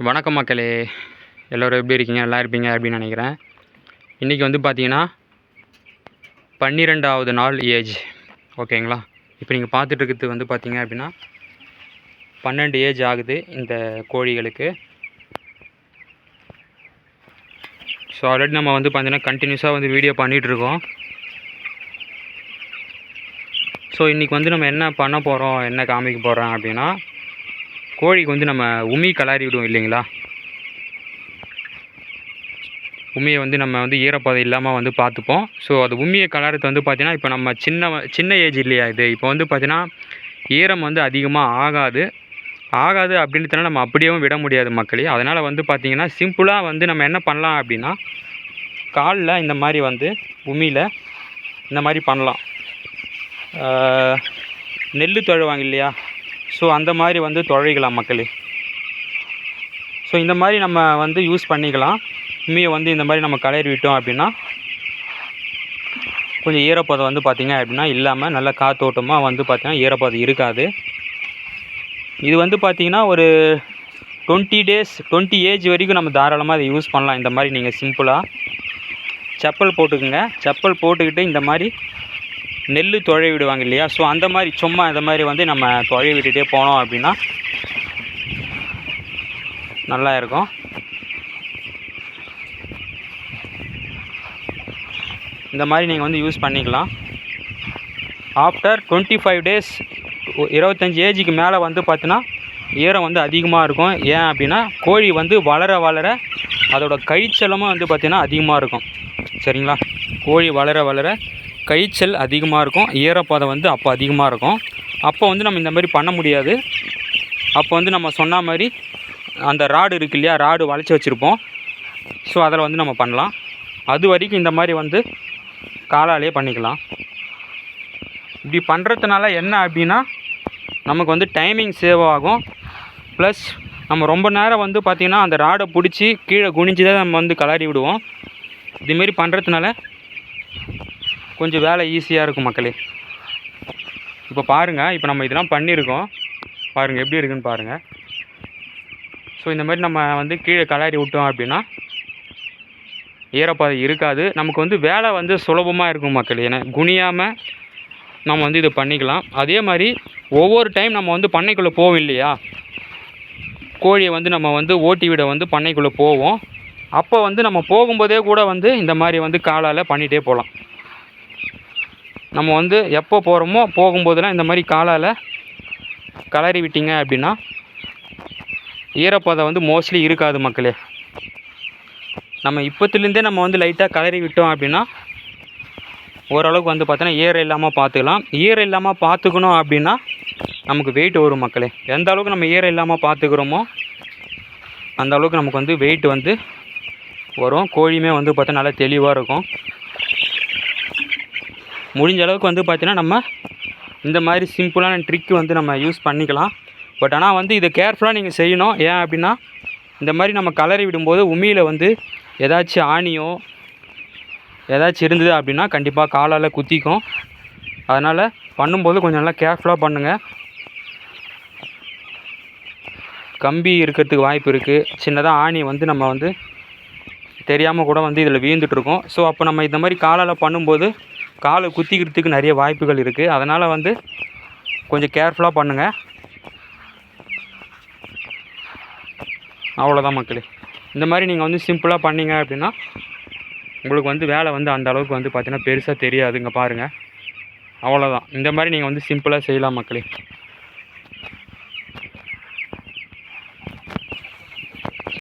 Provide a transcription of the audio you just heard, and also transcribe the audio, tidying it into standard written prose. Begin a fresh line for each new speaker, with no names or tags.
வணக்கம் மக்களே, எல்லோரும் எப்படி இருக்கீங்க? நல்லா இருப்பீங்க அப்படின்னு நினைக்கிறேன். இன்றைக்கி வந்து பார்த்தீங்கன்னா 12வது நாள் ஏஜ். ஓகேங்களா? இப்போ நீங்கள் பார்த்துட்டு இருக்கிறது வந்து பார்த்தீங்க அப்படின்னா 12 ஏஜ் ஆகுது இந்த கோழிகளுக்கு. ஸோ ஆல்ரெடி நம்ம வந்து பார்த்தீங்கன்னா கண்டினியூஸாக வந்து வீடியோ பண்ணிகிட்ருக்கோம். ஸோ இன்றைக்கி வந்து நம்ம என்ன பண்ண போகிறோம், என்ன காமிக்க போகிறோம் அப்படின்னா, கோழிக்கு வந்து நம்ம உமி கலாரி விடுவோம் இல்லைங்களா? உமியை வந்து நம்ம வந்து ஈரப்பதம் இல்லாமல் வந்து பார்த்துப்போம். ஸோ அது உமியை கலர்றது வந்து பார்த்திங்கன்னா, இப்போ நம்ம சின்ன ஏஜ் இல்லையா இது, இப்போ வந்து பார்த்திங்கன்னா ஈரம் வந்து அதிகமாக ஆகாது அப்படின்றதுனால நம்ம அப்படியேவும் விட முடியாது மக்களே. அதனால் வந்து பார்த்திங்கன்னா சிம்பிளாக வந்து நம்ம என்ன பண்ணலாம் அப்படின்னா, காலில் இந்த மாதிரி வந்து உமியில் இந்த மாதிரி பண்ணலாம். நெல் தொழுவாங்க இல்லையா? ஸோ அந்த மாதிரி வந்து தொழைக்கலாம் மக்களே. ஸோ இந்த மாதிரி நம்ம வந்து யூஸ் பண்ணிக்கலாம். உமியை வந்து இந்த மாதிரி நம்ம கலரி விட்டோம் அப்படின்னா கொஞ்சம் ஈரப்பதம் வந்து பார்த்திங்க அப்படின்னா இல்லாமல் நல்லா காத்தோட்டமாக வந்து பார்த்திங்கன்னா ஈரப்பதம் இருக்காது. இது வந்து பார்த்திங்கன்னா ஒரு 20 ஏஜ் வரைக்கும் நம்ம தாராளமாக அதை யூஸ் பண்ணலாம். இந்த மாதிரி நீங்கள் சிம்பிளாக செப்பல் போட்டுக்குங்க. செப்பல் போட்டுக்கிட்டு இந்த மாதிரி நெல் தொழை விடுவாங்க இல்லையா? ஸோ அந்த மாதிரி சும்மா இந்த மாதிரி வந்து நம்ம தொழை விட்டுகிட்டே போனோம் அப்படின்னா நல்லா இருக்கும். இந்த மாதிரி நீங்கள் வந்து யூஸ் பண்ணிக்கலாம். ஆஃப்டர் 25 டேஸ் 25 ஏஜுக்கு மேலே வந்து பார்த்தீங்கன்னா ஈரம் வந்து அதிகமாக இருக்கும். ஏன் அப்படின்னா கோழி வந்து வளர அதோட கழிச்சலமும் வந்து பார்த்திங்கன்னா அதிகமாக இருக்கும். சரிங்களா? கோழி வளர கழிச்சல் அதிகமாக இருக்கும், ஈரப்பதம் வந்து அப்போ அதிகமாக இருக்கும். அப்போ வந்து நம்ம இந்த மாதிரி பண்ண முடியாது. அப்போ வந்து நம்ம சொன்ன மாதிரி அந்த ராடு இருக்கு இல்லையா, ராடு வளைச்சி வச்சுருப்போம். ஸோ அதில் வந்து நம்ம பண்ணலாம். அது வரைக்கும் இந்த மாதிரி வந்து காலாலே பண்ணிக்கலாம். இப்படி பண்ணுறதுனால என்ன அப்படின்னா நமக்கு வந்து டைமிங் சேவ் ஆகும். ப்ளஸ் நம்ம ரொம்ப நேரம் வந்து பார்த்திங்கன்னா அந்த ராடை பிடிச்சி கீழே குனிஞ்சு தான் நம்ம வந்து கலரி விடுவோம். இதுமாரி பண்ணுறதுனால கொஞ்சம் வேலை ஈஸியாக இருக்கும் மக்களே. இப்போ பாருங்கள், இப்போ நம்ம இதெல்லாம் பண்ணியிருக்கோம். பாருங்கள் எப்படி இருக்குன்னு பாருங்கள். ஸோ இந்த மாதிரி நம்ம வந்து கீழே கலரி விட்டோம் அப்படின்னா ஈரப்பதம் இருக்காது. நமக்கு வந்து வேலை வந்து சுலபமாக இருக்கும் மக்கள். ஏன்னா குனியாமல் நம்ம வந்து இதை பண்ணிக்கலாம். அதே மாதிரி ஒவ்வொரு டைம் நம்ம வந்து பண்ணைக்குள்ளே போவோம் இல்லையா, கோழியை வந்து நம்ம வந்து ஓட்டி விட வந்து பண்ணைக்குள்ளே போவோம். அப்போ வந்து நம்ம போகும்போதே கூட வந்து இந்த மாதிரி வந்து காலால் பண்ணிகிட்டே போகலாம். நம்ம வந்து எப்போ போகிறோமோ போகும்போதெல்லாம் இந்த மாதிரி காலால் கலரி விட்டிங்க அப்படின்னா ஈரப்பதம் வந்து மோஸ்ட்லி இருக்காது மக்களே. நம்ம இப்போத்துலேருந்தே நம்ம வந்து லைட்டாக கலரி விட்டோம் அப்படின்னா ஓரளவுக்கு வந்து பார்த்தோன்னா ஈரம் இல்லாமல் பார்த்துக்கலாம். ஈரம் இல்லாமல் பார்த்துக்கணும் அப்படின்னா நமக்கு வெயிட் வரும் மக்களே. எந்த அளவுக்கு நம்ம ஈரம் இல்லாமல் பார்த்துக்கிறோமோ அந்த அளவுக்கு நமக்கு வந்து வெயிட் வந்து வரும். கோழியுமே வந்து பார்த்தா நல்லா தெளிவாக இருக்கும். முடிஞ்ச அளவுக்கு வந்து பார்த்தீங்கன்னா நம்ம இந்த மாதிரி சிம்பிளான ட்ரிக் வந்து நம்ம யூஸ் பண்ணிக்கலாம். பட் ஆனால் வந்து இதை கேர்ஃபுல்லாக நீங்கள் செய்யணும். ஏன் அப்படின்னா இந்த மாதிரி நம்ம கலரி விடும்போது உமியில் வந்து ஏதாச்சும் ஆணியோ ஏதாச்சும் இருந்தது அப்படின்னா கண்டிப்பாக காலால் குத்திக்கும். அதனால் பண்ணும்போது கொஞ்சம் நல்லா கேர்ஃபுல்லாக பண்ணுங்கள். கம்பி இருக்கிறதுக்கு வாய்ப்பு இருக்குது. சின்னதாக ஆணி வந்து நம்ம வந்து தெரியாமல் கூட வந்து இதில் வீழ்ந்துட்டுருக்கோம். ஸோ அப்போ நம்ம இந்த மாதிரி காலால் பண்ணும்போது காலை குத்திக்கிறதுக்கு நிறைய வாய்ப்புகள் இருக்குது. அதனால் வந்து கொஞ்சம் கேர்ஃபுல்லாக பண்ணுங்கள். அவ்வளோதான் மக்களே. இந்த மாதிரி நீங்கள் வந்து சிம்பிளாக பண்ணிங்க அப்படின்னா உங்களுக்கு வந்து வேலை வந்து அந்த அளவுக்கு வந்து பார்த்தீங்கன்னா பெருசாக தெரியாதுங்க. பாருங்கள், அவ்வளோதான். இந்த மாதிரி நீங்கள் வந்து சிம்பிளாக செய்யலாம் மக்களே.